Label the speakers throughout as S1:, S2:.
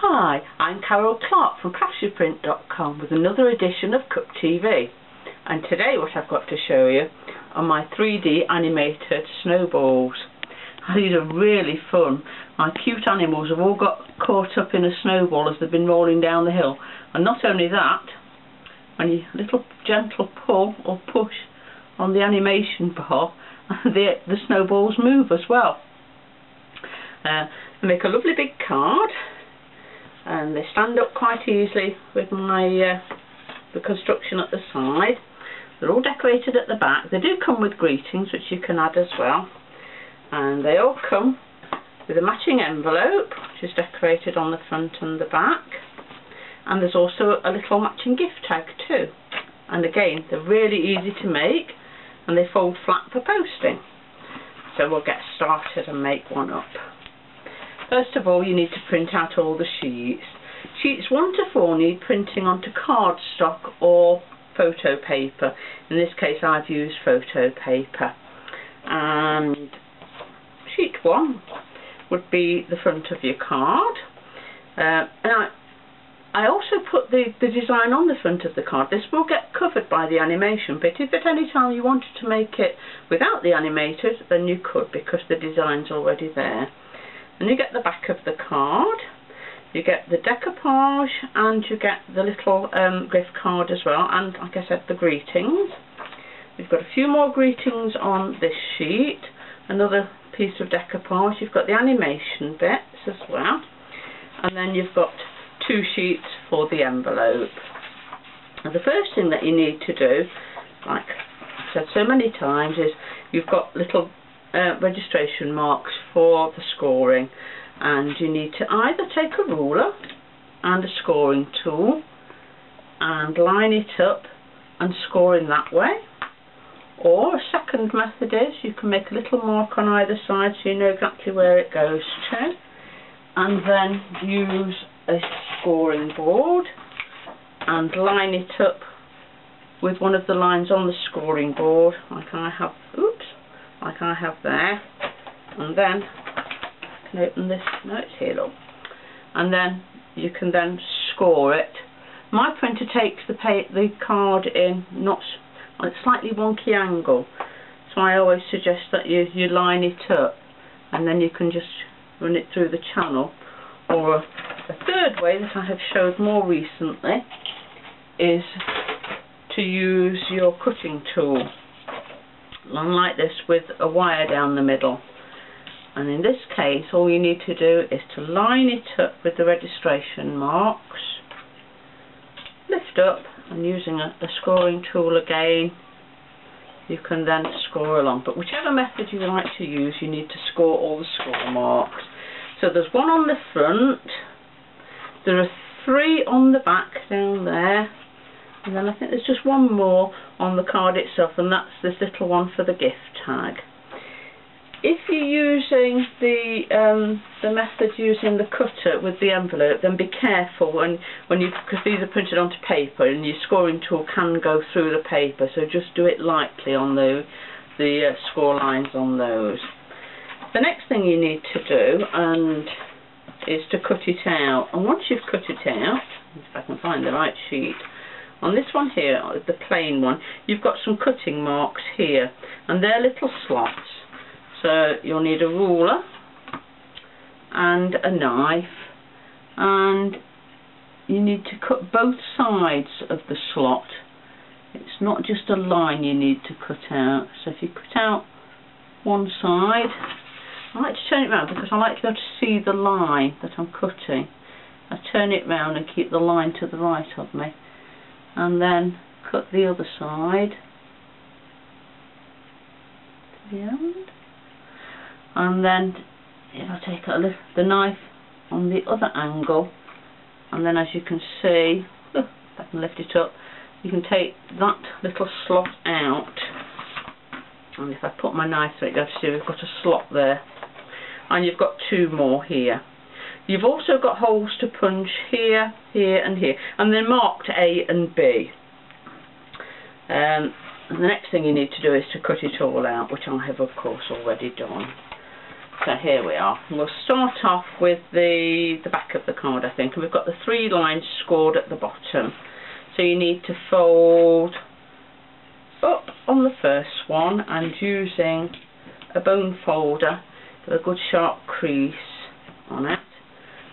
S1: Hi, I'm Clarke from Craftsuprint.com with another edition of Cup.TV, and today what I've got to show you are my 3D animated snowballs. These are really fun. My cute animals have all got caught up in a snowball as they've been rolling down the hill, and not only that, when you little gentle pull or push on the animation bar, the snowballs move as well. They make a lovely big card, and they stand up quite easily with my the construction at the side. They're all decorated at the back. They do come with greetings, which you can add as well, and they all come with a matching envelope, which is decorated on the front and the back, and there's also a little matching gift tag too. And again, they're really easy to make, and they fold flat for posting. So we'll get started and make one up. First of all, you need to print out all the sheets. Sheets 1 to 4 need printing onto cardstock or photo paper. In this case, I've used photo paper. And sheet 1 would be the front of your card. And I also put the design on the front of the card. This will get covered by the animation, but if at any time you wanted to make it without the animators, then you could, because the design's already there. And you get the back of the card, you get the decoupage, and you get the little gift card as well, and like I said, the greetings. We've got a few more greetings on this sheet, another piece of decoupage. You've got the animation bits as well, and then you've got 2 sheets for the envelope. And the first thing that you need to do, like I've said so many times, is you've got little registration marks for the scoring, and you need to either take a ruler and a scoring tool and line it up and score in that way, or a second method is you can make a little mark on either side so you know exactly where it goes to, and then use a scoring board and line it up with one of the lines on the scoring board, like I have, like I have there, and then I can open this, no, it's here, look, and then you can then score it. My printer takes the card in not on a slightly wonky angle, so I always suggest that you line it up, and then you can just run it through the channel. Or a third way that I have showed more recently is to use your cutting tool, long like this, with a wire down the middle. And in this case, all you need to do is to line it up with the registration marks, lift up, and using a scoring tool again, you can then score along. But whichever method you like to use, you need to score all the score marks. So there's 1 on the front, there are 3 on the back down there, and then I think there's just 1 more on the card itself, and that's this little one for the gift tag. If you're using the method using the cutter with the envelope, then be careful because these are printed onto paper, and your scoring tool can go through the paper, so just do it lightly on the score lines on those. The next thing you need to do is to cut it out, and once you've cut it out, if I can find the right sheet, on this one here, the plain one, you've got some cutting marks here, and they're little slots. So you'll need a ruler and a knife, and you need to cut both sides of the slot. It's not just a line you need to cut out. So if you cut out one side, I like to turn it round because I like to be able to see the line that I'm cutting. I turn it round and keep the line to the right of me, and then cut the other side to the end. And then if I take the knife on the other angle, and then as you can see, if I can lift it up, you can take that little slot out, and if I put my knife through it, you'll see we've got a slot there, and you've got 2 more here. You've also got holes to punch here, here and here, and they're marked A and B. And the next thing you need to do is to cut it all out, which I have of course already done. So here we are. We'll start off with the back of the card, I think, and we've got the 3 lines scored at the bottom. So you need to fold up on the first one and using a bone folder, with a good sharp crease on it,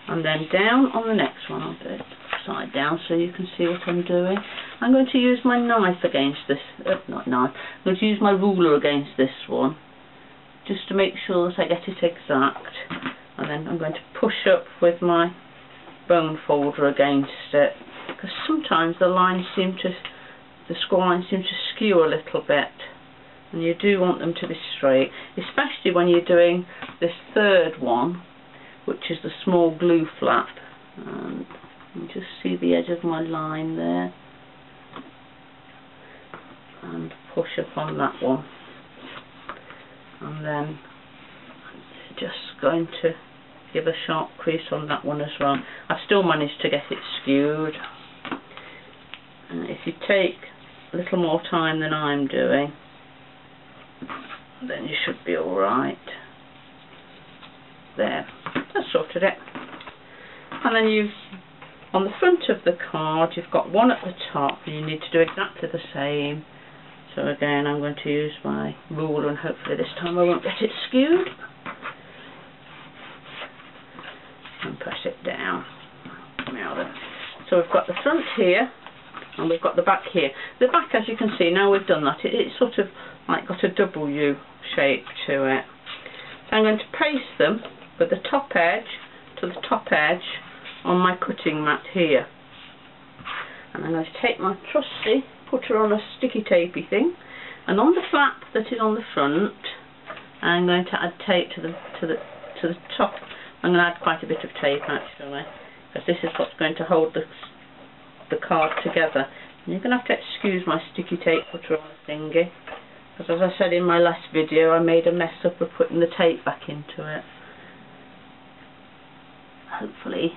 S1: and then down on the next one. I'll do it upside down so you can see what I'm doing. I'm going to use my knife against this, not knife, I'm going to use my ruler against this one, just to make sure that I get it exact, and then I'm going to push up with my bone folder against it, because sometimes the lines seem to, the score lines seem to skew a little bit, and you do want them to be straight, especially when you're doing this third one, which is the small glue flap. And you just see the edge of my line there, and push up on that one, and then just going to give a sharp crease on that one as well. I've still managed to get it skewed, and if you take a little more time than I'm doing, then you should be alright. There, I've sorted it. And then you've, on the front of the card, you've got one at the top, and you need to do exactly the same. So again, I'm going to use my ruler, and hopefully this time I won't get it skewed. And press it down. Now then. So we've got the front here, and we've got the back here. The back, as you can see, now we've done that, it's sort of like got a W shape to it. So I'm going to place them with the top edge to the top edge on my cutting mat here. And I'm going to take my trusty, put her on a sticky tapey thing, and on the flap that is on the front, I'm going to add tape to the top. I'm going to add quite a bit of tape actually, because this is what's going to hold the card together. And you're going to have to excuse my sticky tape putter on the thingy, because as I said in my last video, I made a mess up of putting the tape back into it. Hopefully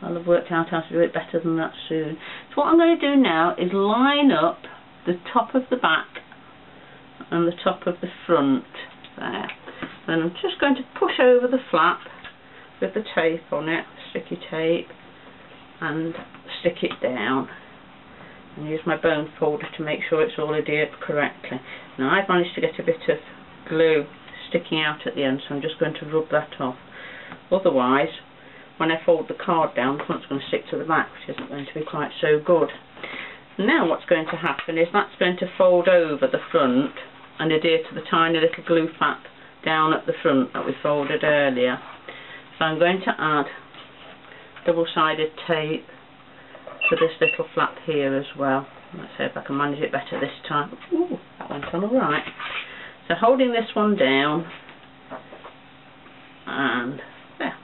S1: I'll have worked out how to do it better than that soon. So what I'm going to do now is line up the top of the back and the top of the front there. And I'm just going to push over the flap with the tape on it, sticky tape, and stick it down. And use my bone folder to make sure it's all adhered correctly. Now I've managed to get a bit of glue sticking out at the end, so I'm just going to rub that off. Otherwise, when I fold the card down, the front's going to stick to the back, which isn't going to be quite so good. Now what's going to happen is that's going to fold over the front and adhere to the tiny little glue flap down at the front that we folded earlier. So I'm going to add double-sided tape to this little flap here as well. Let's see if I can manage it better this time. Ooh, that went on alright. So holding this one down, and there.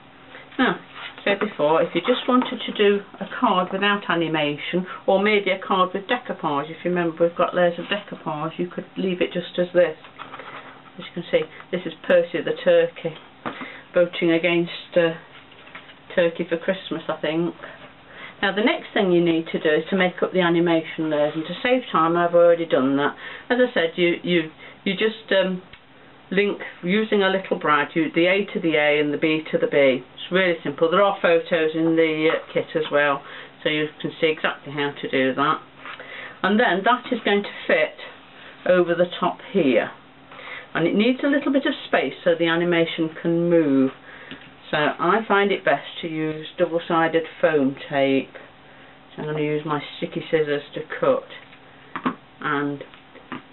S1: Now, said before, if you just wanted to do a card without animation, or maybe a card with decoupage, if you remember we've got layers of decoupage, you could leave it just as this. As you can see, this is Percy the Turkey, voting against turkey for Christmas, I think. Now the next thing you need to do is to make up the animation layers, and to save time I've already done that. As I said, you just link using a little brad, the A to the A and the B to the B. It's really simple. There are photos in the kit as well, so you can see exactly how to do that. And then that is going to fit over the top here, and it needs a little bit of space so the animation can move. So I find it best to use double-sided foam tape. So I'm going to use my sticky scissors to cut, and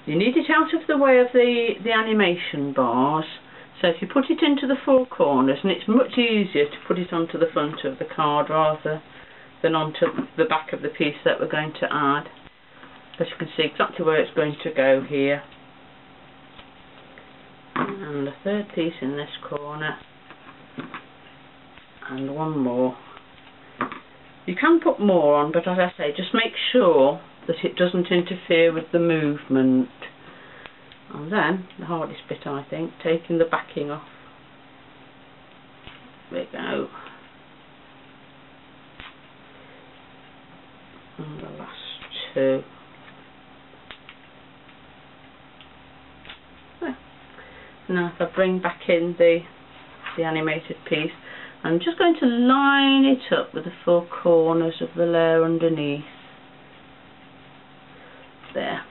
S1: you need it out of the way of the animation bars. So if you put it into the four corners, and it's much easier to put it onto the front of the card rather than onto the back of the piece that we're going to add, because you can see exactly where it's going to go here. And the third piece in this corner, and one more. You can put more on, but as I say, just make sure that it doesn't interfere with the movement. And then the hardest bit, I think, taking the backing off. There we go. And the last two. There. Now if I bring back in the the animated piece. I'm just going to line it up with the four corners of the layer underneath. There.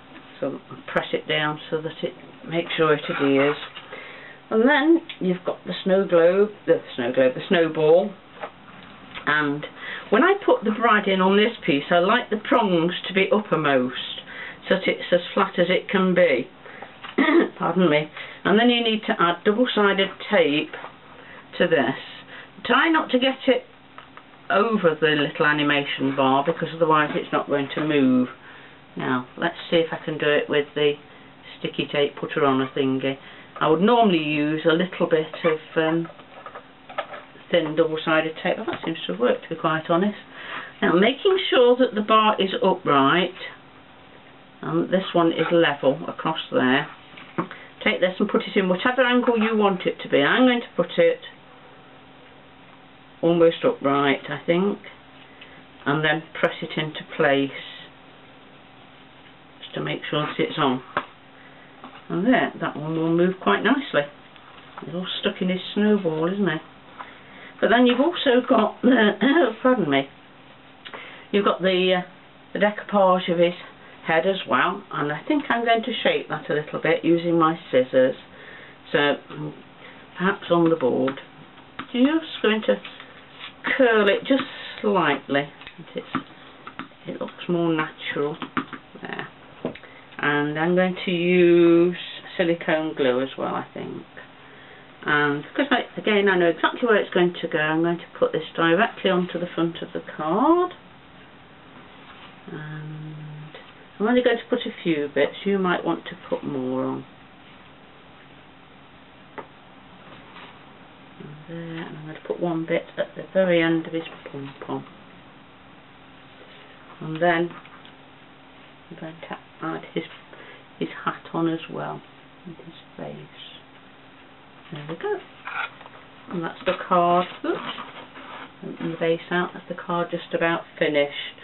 S1: So press it down so that it makes sure it adheres. And then you've got the the snowball. And when I put the brad in on this piece, I like the prongs to be uppermost, so that it's as flat as it can be. Pardon me. And then you need to add double-sided tape to this. Try not to get it over the little animation bar, because otherwise it's not going to move. Now, let's see if I can do it with the sticky tape putter on a thingy. I would normally use a little bit of thin double-sided tape. Well, that seems to have worked, to be quite honest. Now, making sure that the bar is upright, and this one is level across there. Take this and put it in whatever angle you want it to be. I'm going to put it almost upright, I think, and then press it into place just to make sure that it's on. And there, that one will move quite nicely. It's all stuck in his snowball, isn't it? But then you've also got the pardon me, you've got the decoupage of his head as well, and I think I'm going to shape that a little bit using my scissors. So perhaps on the board, just going to curl it just slightly. It looks more natural there. And I'm going to use silicone glue as well, I think. And because again I know exactly where it's going to go, I'm going to put this directly onto the front of the card. And I'm only going to put a few bits. You might want to put more on. And there, and I'm going to put one bit at the very end of his pom-pom. And then I'm going to add his hat on as well, and his face. There we go. And that's the card. Oops. Open the base out. That's the card just about finished.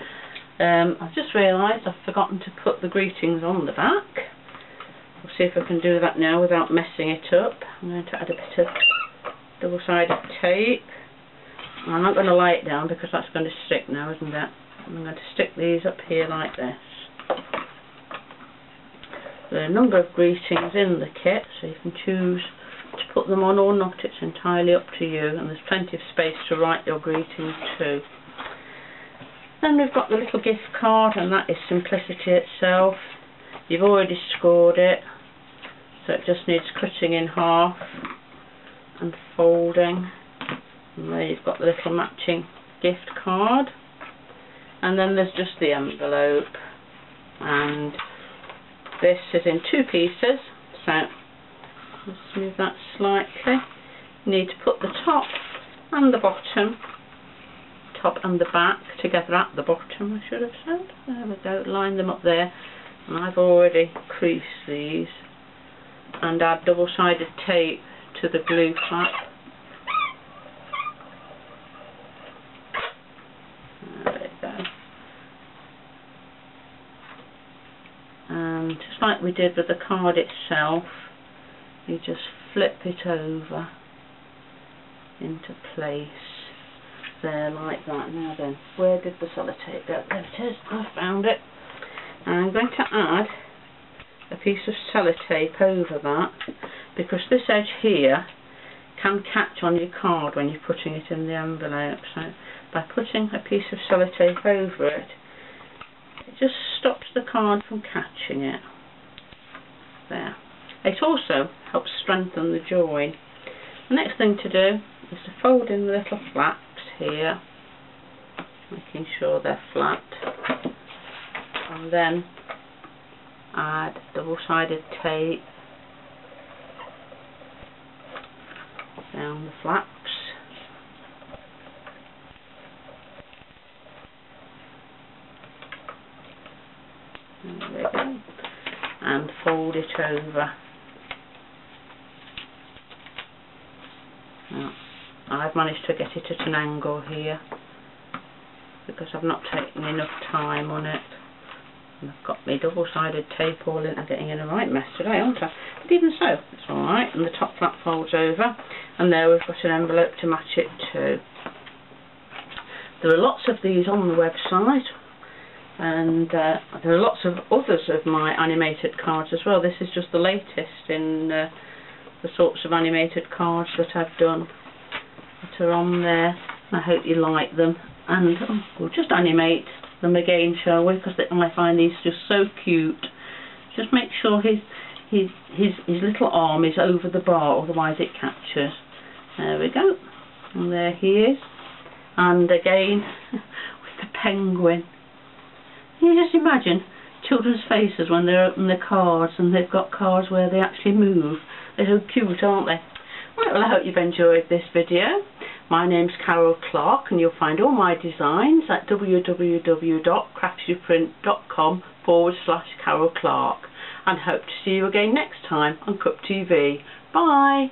S1: I've just realised I've forgotten to put the greetings on the back. We'll see if I can do that now without messing it up. I'm going to add a bit of double-sided tape. I'm not going to lay it down because that's going to stick now, isn't it? I'm going to stick these up here like this. There are a number of greetings in the kit, so you can choose to put them on or not. It's entirely up to you, and there's plenty of space to write your greetings too. Then we've got the little gift card, and that is simplicity itself. You've already scored it, so it just needs cutting in half and folding. And there you've got the little matching gift card. And then there's just the envelope. And this is in two pieces, so let's move that slightly. You need to put the top and the bottom, top and the back together at the bottom, I should have said. There we go, line them up there. And I've already creased these, and add double-sided tape to the glue flap. There we go. And just like we did with the card itself, you just flip it over into place there like that. Now then, where did the sellotape go? There it is, I found it. And I'm going to add a piece of sellotape over that, because this edge here can catch on your card when you're putting it in the envelope. So by putting a piece of sellotape over it, it just stops the card from catching it. There. It also helps strengthen the join. The next thing to do is to fold in the little flaps here, making sure they're flat, and then add double-sided tape down the flaps. There we go. And fold it over. Now, I've managed to get it at an angle here because I've not taken enough time on it. And I've got my double-sided tape all in. I'm getting in a right mess today, aren't I? But even so, it's alright. And the top flap folds over. And there we've got an envelope to match it too. There are lots of these on the website, and there are lots of others of my animated cards as well. This is just the latest in the sorts of animated cards that I've done that are on there. I hope you like them, and we'll just animate them again, shall we, because I find these just so cute. Just make sure his little arm is over the bar, otherwise it captures. There we go, and there he is. And again with the penguin. Can you just imagine children's faces when they open their cards and they've got cards where they actually move? They're so cute, aren't they? Right, well, I hope you've enjoyed this video. My name's Clarke, and you'll find all my designs at www.craftsuprint.com/Clarke, and hope to see you again next time on Cup TV. Bye!